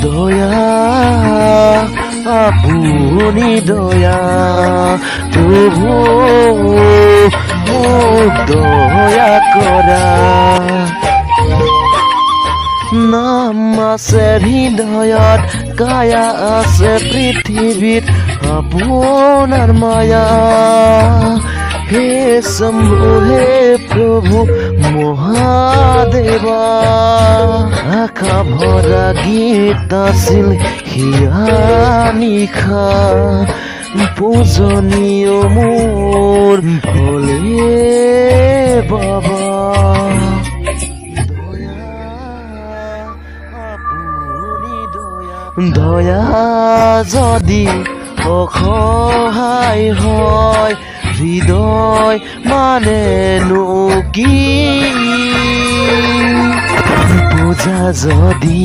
দয়া আপুনি দয়া প্রভু মোক দয়া কৰা নাম আছে হৃদয়ত কায়া আছে পৃথিৱীত আপোনাৰ মায়া হে শম্ভু হে প্রভু মহাদেৱা আশা ভৰা গীত আছিল হিয়া নিশা পূজনীয় মোৰ ভোলে বাবা দয়া যদি অসহায় হয় হৃদয় মানেনো কি পূজা যদি